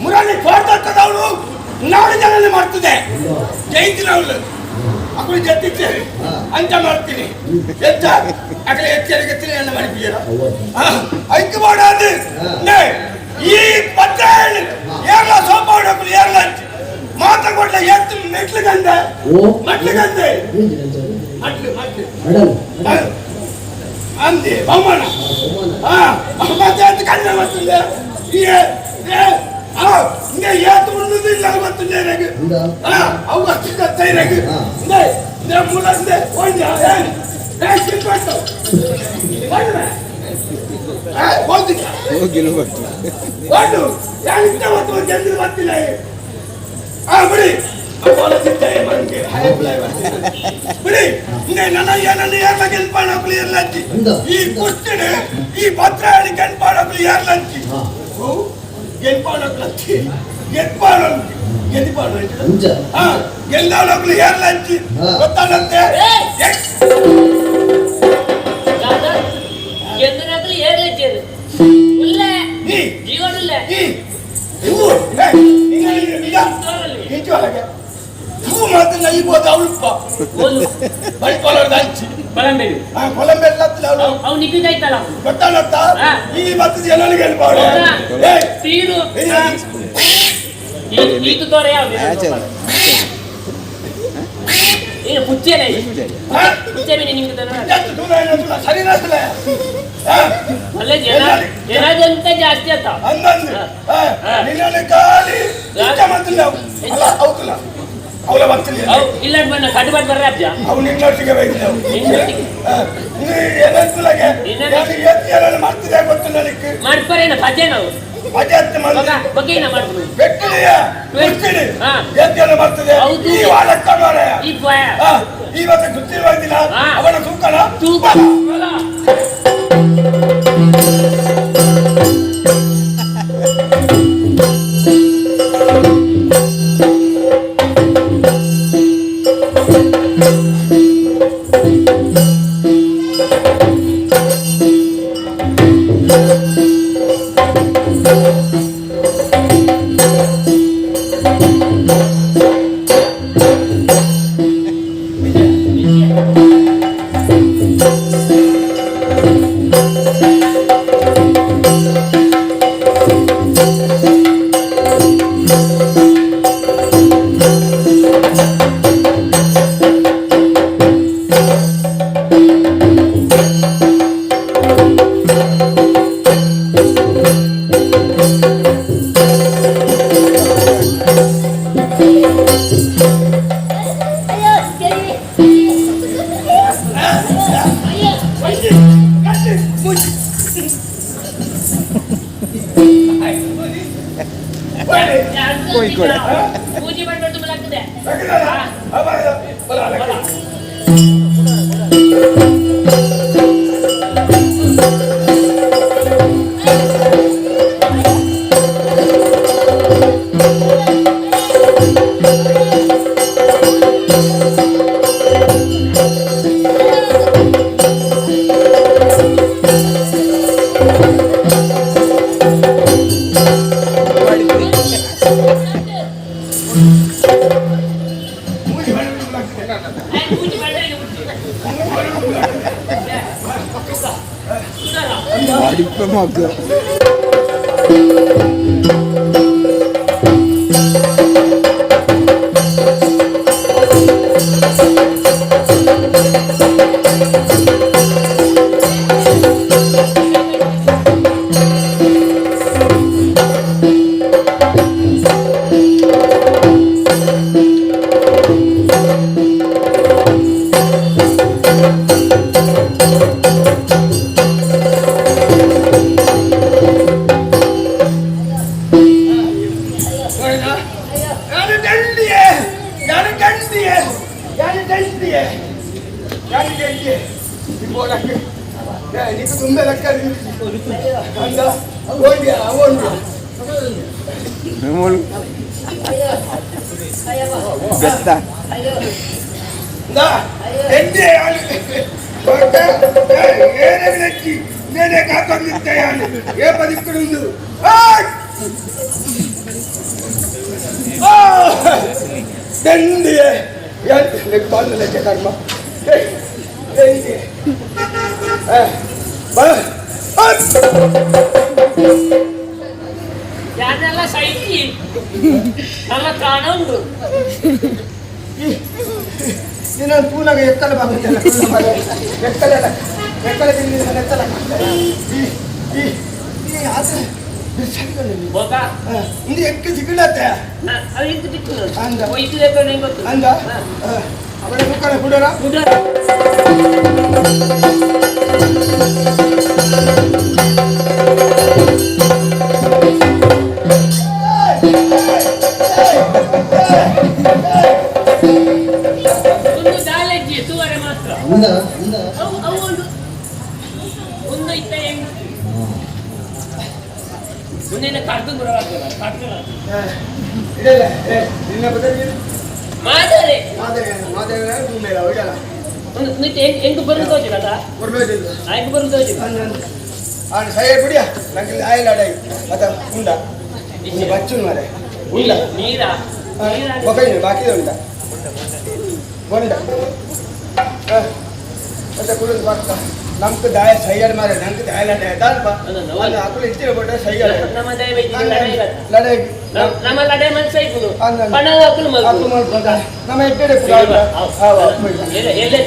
ಮುರಳಿ ತೋಟದವಳು ನಾಡು ಜನನೆ ಮಾಡ್ತಿದೆ ಜೈತಿನವಳು ಅಕ್ಕಳು ಜತ್ತಿದ್ದೇವೆ ಅಂತ ಮಾಡ್ತೀನಿ ಎತ್ತ ಅಕಡೆ ಎಚ್ಚರಿಕೆ ಎನ್ನ ಮಾಡಿದ್ದೀರ ಐಕ್ಯ ಮಾಡೋದು ಈ ಪತ್ರ ಏರ್ಲ ಸೋಪ ಹೊಡೋದು ಏರ್ಲ ಮಾತಾಡ್ಕೊಡ್ಲ ಎತ್ತು ಮೆಟ್ಲಿಗಂದೆ ಮಟ್ಲಿಗಂದೆ ಅಂದೆ ಬಹುಮಾನ ಮತ್ತೆ ಕಣ್ಣ ಮಾಡ್ತಿದ್ದೆ ಏತು ಉಣ್ಣುದಿಲ್ಲ ಗೊತ್ತಿಲ್ಲ ನನಗೆ ಅವು ಅಷ್ಟು ತೈರಾಗಿ ಮುಳಂದೆ ಒಂದು ಗೊತ್ತಿಲ್ಲ ಬಿಡಿ ಬಿಡಿ ನನ್ನ ಏನನ್ನು ಯಾರ ಗೆಲ್ಪಾಡೋಕ್ಲಿ ಇರ್ಲಂಚಿ ಈ ಕುಸ್ತಿನ ಈ ಪತ್ರ ಹೇಳಿ ಗೆಲ್ಪಾಡೋಕ್ಲಿ ಯಾರ್ಲಂಚಿ ಗೆಲ್ಪಾಡೋಕ್ಲಂಚಿ ಗೆಲ್ದಾಡೋಕ್ಲಿ ಯಾರ್ಲಂಚಿ ಗೊತ್ತಾಗಂತೆ ಮಾತ್ರ ಇಬೋದು ಅವಳಪ್ಪ ಬಳಿ ಕೊಲರ್ದಂಚಿ ಗೊತ್ತಾಗತ್ತ ಈ ಮತ್ತೆ ಜನರಿಗೆ ತೀರು ಪುಚ್ಚೇನೆ ಜನದಂತ ಜಾಸ್ತಿ ಆತ ಅವಳ ಬರ್ತಿಲ್ಲ ಇಲ್ಲ ಬಣ್ಣ ಕಟ್ಟು ಬಾಟ್ ಬರ್ರ ಅಜ್ಜ ಅವ್ನು ನಿನ್ನೊಟ್ಟಿಗೆ ಮಾಡ್ತಿದ್ದೆ ಗೊತ್ತು ನನಗೆ ಮಾಡ್ಪಾರೇನ ಪದ್ಯ ನಾವು ಬಗ್ಗೆನ ಮಾಡ್ತೀವಿ ಮಾಡ್ತಿದೆ ಇವತ್ತು ಗೊತ್ತಿರುವಾಗಿಲ್ಲ ಅವನ ತೂಕ ಕೋഴിಕೋಡ್. ಪೂಜೆ ಮಾಡ್ಬಾರ್ದು ಮಲಾಗ್ತದೆ ಪೂಜೆ ಮಾಡಿದ್ರೆ ಅಡಿಪ ಮಗ ಬೆತ್ತ నేనే కాకొందిస్తాయాను ఏ పదిక్కుడు దండి పాలు లెక్క కర్మ ಯಾರನ್ನೆಲ್ಲ ಸೈಕಿ ನನ್ನ ಪ್ರಾಣ ಉಂಟು ನೀನು ತೂನಾಗ ಎತ್ತಲ ಬಾಗುತ್ತಲ್ಲ ಎತ್ತಲ ಎತ್ತಲ ಎತ್ತಲ ಇದು ಎಕ್ಕ ಸಿಗಲತ್ತೆ ಅದು ಇಂತು ಬಿತ್ತು ಅಂದ ವೈದ್ಯ ಬೇಕು ಗೊತ್ತು ಅಂದ ಅವರ ಮುಖನ ಬಿಡೋಣ ಒಂದು ದಾಲೆಜ್ಜಿ ಸುವರೆ ಮಾತ್ರ ಅವು ಒಂದು ಇತ್ತ ಹೆಂಗ್ ಮುಂದಿನ ಕರ್ದು ಬರವಾಗ್ತದ ಇದೆಲ್ಲ ನಿನ್ನ ಬದಲಿಗೆ ಮಾದರೆ ಮಾದೇವ ಮೇಲೆ ಹೋಗಲ್ಲ ಒಂದು ನಿಂತು ಹೆಂಗ್ ಬರೋದು ತೋಚಿಲ್ಲ ಬರ್ಬೇಕಿಲ್ಲ ಹೆಂಗ್ ಬರೋದು ತೋಚಿಲ್ಲ ಆಡ ಸೈ ಬಿಡಿಯ ನಂಗೆ ಆಯಿಲ್ ಅಡೈ ಅದ ಉಂಡ ಇನ್ನು ಬಚ್ಚು ಮಾರೆ ಉಂಡ ನೀರಾ ಬಕೈ ಬಾಕಿ ಉಂಡ ಬೊಂಡ ಮತ್ತೆ ಕುಡಿದು ಬರ್ತಾ ನಮ್ಗೆ ದಾಯ ಸೈಯರ್ ಮಾರೆ ನಂಗೆ ದಾಯ ಲಡೈ ಅಲ್ಪ ಅಲ್ಲಿ ಆಕಳು ಇಟ್ಟಿರ ಬಡ ಸೈಯರ್ ನಮ್ಮ ದಯ ವೈದ್ಯ ಲಡೈ ಲಡೈ ನಮ್ಮ ಲಡೈ ಮನ್ಸ ಇತ್ತು ಅಂದ ಪಣ ಆಕಳು ಮಗ ಆಕಳು ಮಾಡ್ಕೊಂಡ ನಮ್ಮ ಇಟ್ಟಿರ ಎಲ್ಲೇ